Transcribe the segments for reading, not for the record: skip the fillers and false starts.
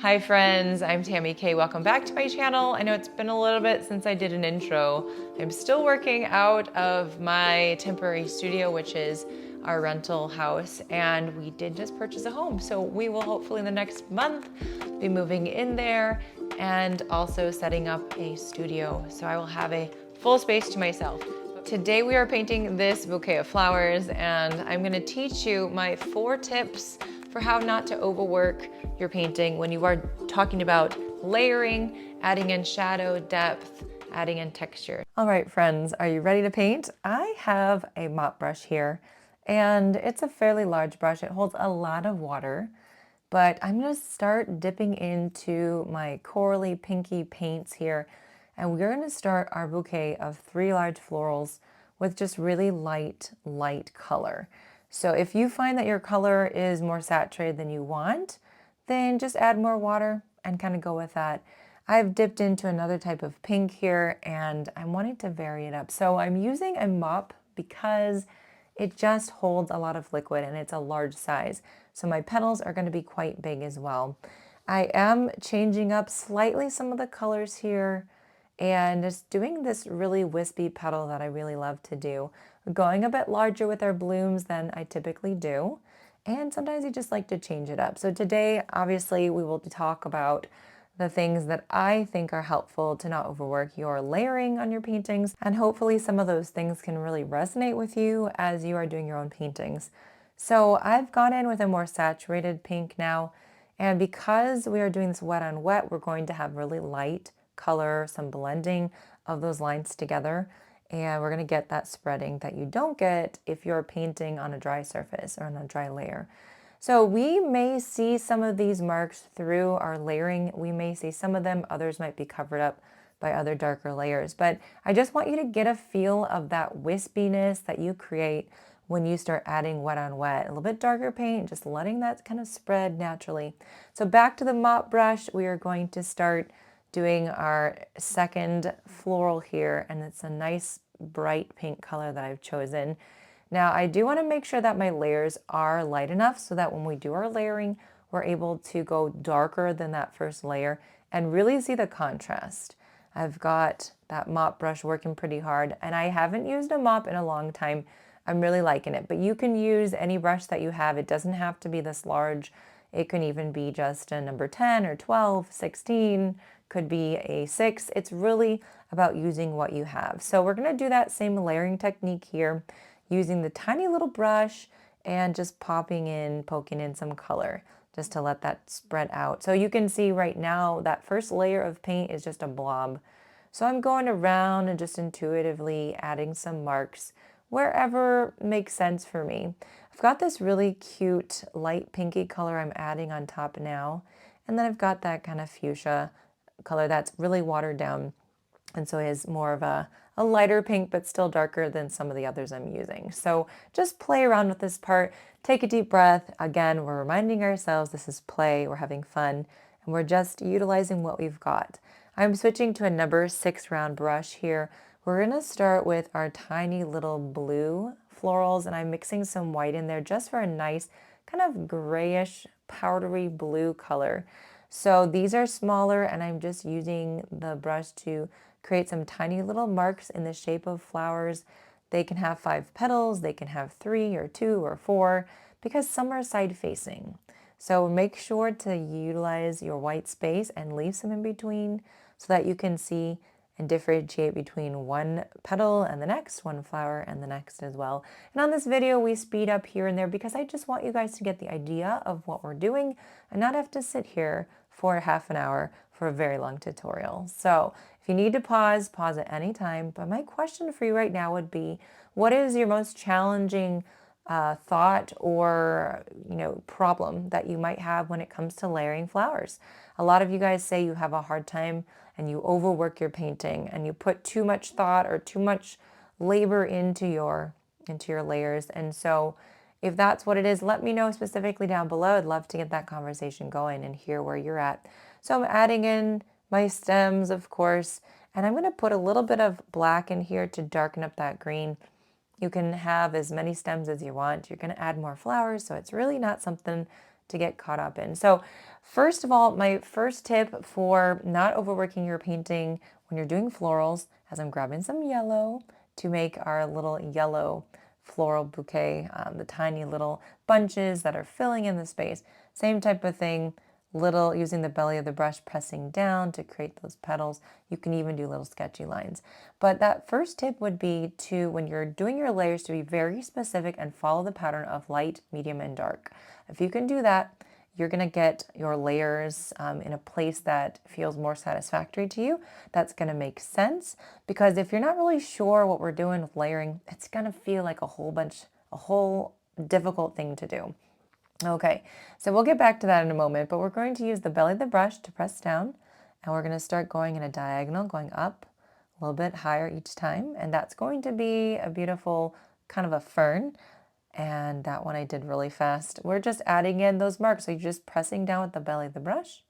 Hi friends, I'm Tammy K. Welcome back to my channel. I know it's been a little bit since I did an intro. I'm still working out of my temporary studio, which is our rental house, and we did just purchase a home. So we will hopefully in the next month be moving in there and also setting up a studio. So I will have a full space to myself. Today we are painting this bouquet of flowers, and I'm gonna teach you my 4 tips for how not to overwork your painting when you are talking about layering, adding in shadow, depth, adding in texture. All right, friends, are you ready to paint? I have a mop brush here, and it's a fairly large brush. It holds a lot of water, but I'm gonna start dipping into my corally pinky paints here, and we're gonna start our bouquet of 3 large florals with just really light color. So if you find that your color is more saturated than you want, then just add more water and kind of go with that. I've dipped into another type of pink here, and I'm wanting to vary it up. So I'm using a mop because it just holds a lot of liquid and it's a large size. So my petals are going to be quite big as well. I am changing up slightly some of the colors here and just doing this really wispy petal that I really love to do. Going a bit larger with our blooms than I typically do. And sometimes you just like to change it up. So today, obviously, we will talk about the things that I think are helpful to not overwork your layering on your paintings. And hopefully some of those things can really resonate with you as you are doing your own paintings. So I've gone in with a more saturated pink now. And because we are doing this wet on wet, we're going to have really light color, some blending of those lines together. And we're going to get that spreading that you don't get if you're painting on a dry surface or on a dry layer. So we may see some of these marks through our layering. We may see some of them, others might be covered up by other darker layers. But I just want you to get a feel of that wispiness that you create when you start adding wet on wet. A little bit darker paint, just letting that kind of spread naturally. So back to the mop brush, we are going to start doing our second floral here, and it's a nice bright pink color that I've chosen. Now I do want to make sure that my layers are light enough so that when we do our layering, we're able to go darker than that first layer and really see the contrast. I've got that mop brush working pretty hard, and I haven't used a mop in a long time. I'm really liking it, but you can use any brush that you have. It doesn't have to be this large. It can even be just a number 10 or 12, 16, could be a 6. It's really about using what you have. So we're going to do that same layering technique here, using the tiny little brush and just poking in some color just to let that spread out. So you can see right now that first layer of paint is just a blob. So I'm going around and just intuitively adding some marks wherever makes sense for me. I've got this really cute light pinky color I'm adding on top now. And then I've got that kind of fuchsia color that's really watered down. And so it is more of a lighter pink, but still darker than some of the others I'm using. So just play around with this part. Take a deep breath. Again, we're reminding ourselves this is play, we're having fun, and we're just utilizing what we've got. I'm switching to a number 6 round brush here. We're gonna start with our tiny little blue florals, and I'm mixing some white in there just for a nice kind of grayish, powdery blue color. So these are smaller, and I'm just using the brush to create some tiny little marks in the shape of flowers. They can have 5 petals, they can have 3 or 2 or 4, because some are side facing. So make sure to utilize your white space and leave some in between so that you can see and differentiate between one petal and the next, one flower and the next as well. And on this video, we speed up here and there because I just want you guys to get the idea of what we're doing and not have to sit here for half an hour for a very long tutorial. So if you need to pause, pause at any time. But my question for you right now would be, what is your most challenging thought or problem that you might have when it comes to layering flowers? A lot of you guys say you have a hard time and you overwork your painting and you put too much thought or too much labor into your layers. And so if that's what it is, let me know specifically down below. I'd love to get that conversation going and hear where you're at. So I'm adding in my stems, of course, and I'm going to put a little bit of black in here to darken up that green. You can have as many stems as you want. You're going to add more flowers, so it's really not something to get caught up in. So first of all, my first tip for not overworking your painting when you're doing florals, as I'm grabbing some yellow to make our little yellow floral bouquet, the tiny little bunches that are filling in the space. Same type of thing, little using the belly of the brush, pressing down to create those petals. You can even do little sketchy lines. But that first tip would be to, when you're doing your layers, to be very specific and follow the pattern of light, medium, and dark. If you can do that, you're going to get your layers in a place that feels more satisfactory to you. That's going to make sense, because if you're not really sure what we're doing with layering, it's going to feel like a whole difficult thing to do. Okay, so we'll get back to that in a moment, but we're going to use the belly of the brush to press down, and we're going to start going in a diagonal, going up a little bit higher each time, and that's going to be a beautiful kind of a fern. And that one I did really fast. We're just adding in those marks. So you're just pressing down with the belly of the brush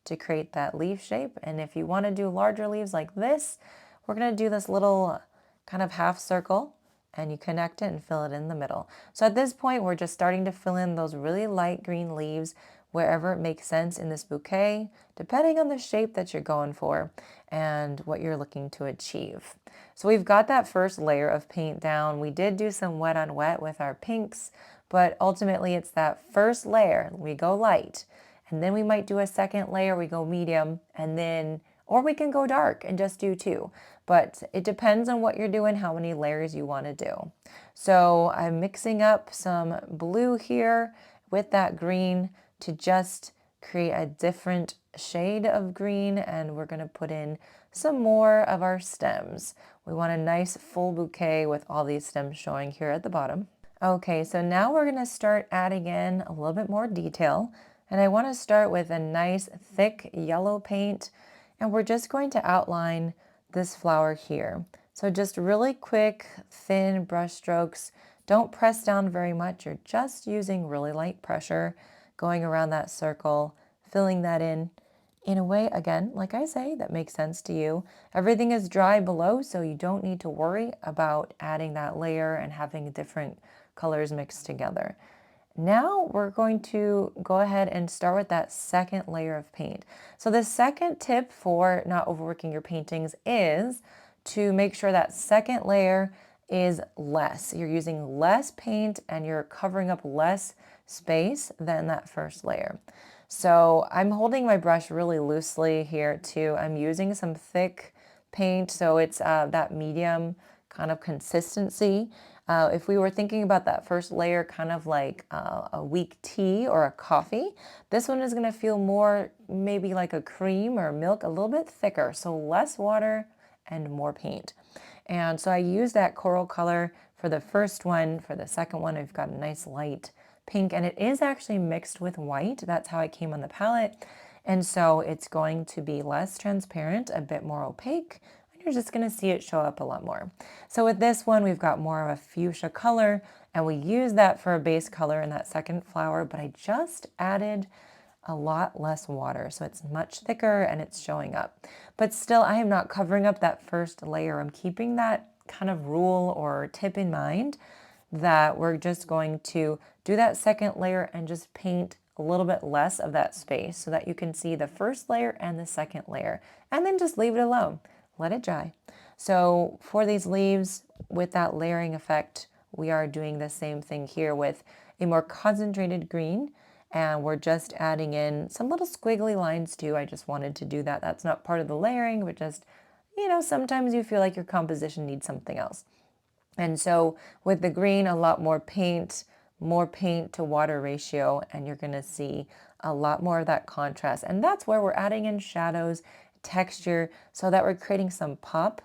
to create that leaf shape. And if you want to do larger leaves like this, we're going to do this little kind of half circle, and you connect it and fill it in the middle. So at this point, we're just starting to fill in those really light green leaves wherever it makes sense in this bouquet, depending on the shape that you're going for and what you're looking to achieve. So we've got that first layer of paint down. We did do some wet on wet with our pinks, but ultimately it's that first layer. We go light, and then we might do a second layer, we go medium, and then, or we can go dark and just do two. But it depends on what you're doing, how many layers you want to do. So I'm mixing up some blue here with that green to just create a different shade of green, and we're going to put in some more of our stems. We want a nice full bouquet with all these stems showing here at the bottom. Okay, so now we're going to start adding in a little bit more detail, and I want to start with a nice thick yellow paint, and we're just going to outline this flower here. So just really quick, thin brush strokes. Don't press down very much. You're just using really light pressure, going around that circle, filling that in a way, again, like I say, that makes sense to you. Everything is dry below, so you don't need to worry about adding that layer and having different colors mixed together. Now we're going to go ahead and start with that second layer of paint. So the second tip for not overworking your paintings is to make sure that second layer is less. You're using less paint and you're covering up less space than that first layer. So I'm holding my brush really loosely here too. I'm using some thick paint, so it's that medium kind of consistency. If we were thinking about that first layer kind of like a weak tea or a coffee, this one is going to feel more maybe like a cream or milk, a little bit thicker, so less water and more paint. And so I use that coral color for the first one. For the second one, I've got a nice light pink, and it is actually mixed with white. That's how it came on the palette. And so it's going to be less transparent, a bit more opaque, and you're just going to see it show up a lot more. So with this one, we've got more of a fuchsia color, and we use that for a base color in that second flower, but I just added a lot less water, so it's much thicker and it's showing up. But still, I am not covering up that first layer. I'm keeping that kind of rule or tip in mind, that we're just going to do that second layer and just paint a little bit less of that space so that you can see the first layer and the second layer, and then just leave it alone. Let it dry. So for these leaves, with that layering effect, we are doing the same thing here with a more concentrated green, and we're just adding in some little squiggly lines too. I just wanted to do that. That's not part of the layering, but just, sometimes you feel like your composition needs something else. And so with the green, a lot more paint to water ratio, and you're going to see a lot more of that contrast. And that's where we're adding in shadows, texture, so that we're creating some pop.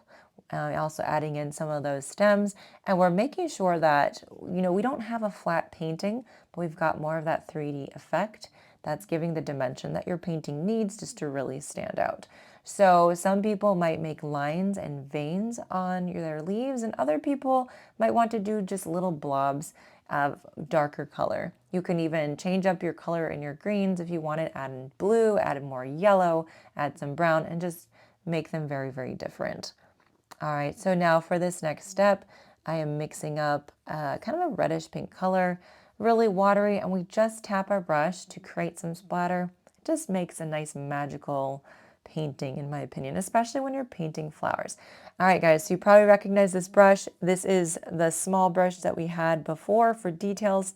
Also adding in some of those stems, and we're making sure that, we don't have a flat painting, but we've got more of that 3D effect that's giving the dimension that your painting needs just to really stand out. So some people might make lines and veins on their leaves, and other people might want to do just little blobs of darker color. You can even change up your color in your greens if you wanted, add in blue, add in more yellow, add some brown, and just make them very, very different. All right, so now for this next step, I am mixing up kind of a reddish pink color really watery, and we just tap our brush to create some splatter. It just makes a nice magical painting, in my opinion, especially when you're painting flowers. All right, guys, so you probably recognize this brush. This is the small brush that we had before for details,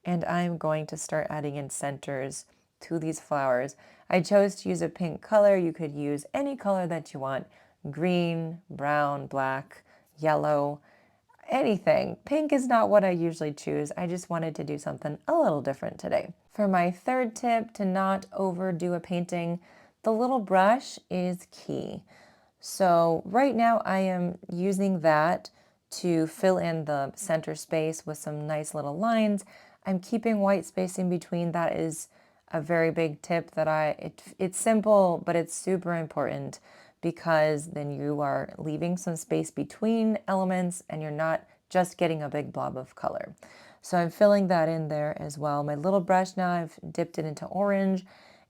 and I'm going to start adding in centers to these flowers. I chose to use a pink color. You could use any color that you want: green, brown, black, yellow, anything. Pink is not what I usually choose. I just wanted to do something a little different today. For my third tip to not overdo a painting, the little brush is key. So right now I am using that to fill in the center space with some nice little lines. I'm keeping white space in between. That is a very big tip that it's simple, but it's super important, because then you are leaving some space between elements and you're not just getting a big blob of color. So I'm filling that in there as well. My little brush now, I've dipped it into orange,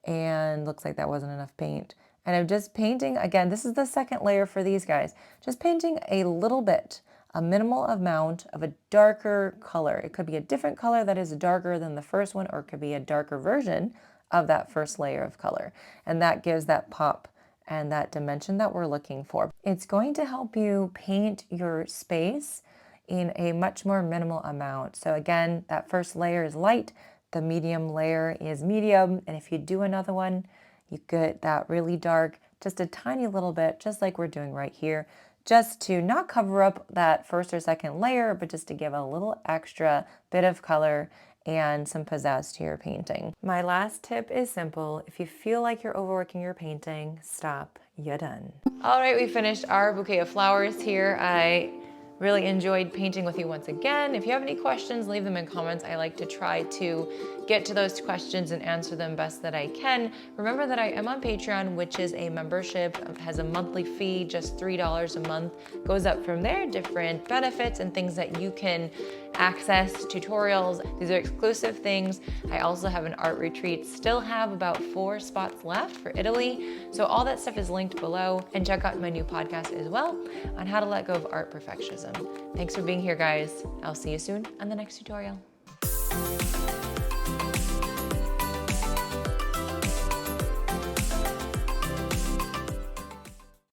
and looks like that wasn't enough paint. And I'm just painting, again, this is the second layer for these guys, just painting a little bit, a minimal amount of a darker color. It could be a different color that is darker than the first one, or it could be a darker version of that first layer of color. And that gives that pop and that dimension that we're looking for. It's going to help you paint your space in a much more minimal amount. So again, that first layer is light, the medium layer is medium, and if you do another one, you get that really dark, just a tiny little bit, just like we're doing right here, just to not cover up that first or second layer, but just to give a little extra bit of color and some pizzazz to your painting. My last tip is simple. If you feel like you're overworking your painting, stop, you're done. All right, we finished our bouquet of flowers here. I really enjoyed painting with you once again. If you have any questions, leave them in comments. I like to try to get to those questions and answer them best that I can. Remember that I am on Patreon, which is a membership, has a monthly fee, just $3 a month. Goes up from there, different benefits and things that you can access, tutorials. These are exclusive things. I also have an art retreat, still have about 4 spots left for Italy. So all that stuff is linked below, and check out my new podcast as well on how to let go of art perfectionism. Thanks for being here, guys. I'll see you soon on the next tutorial.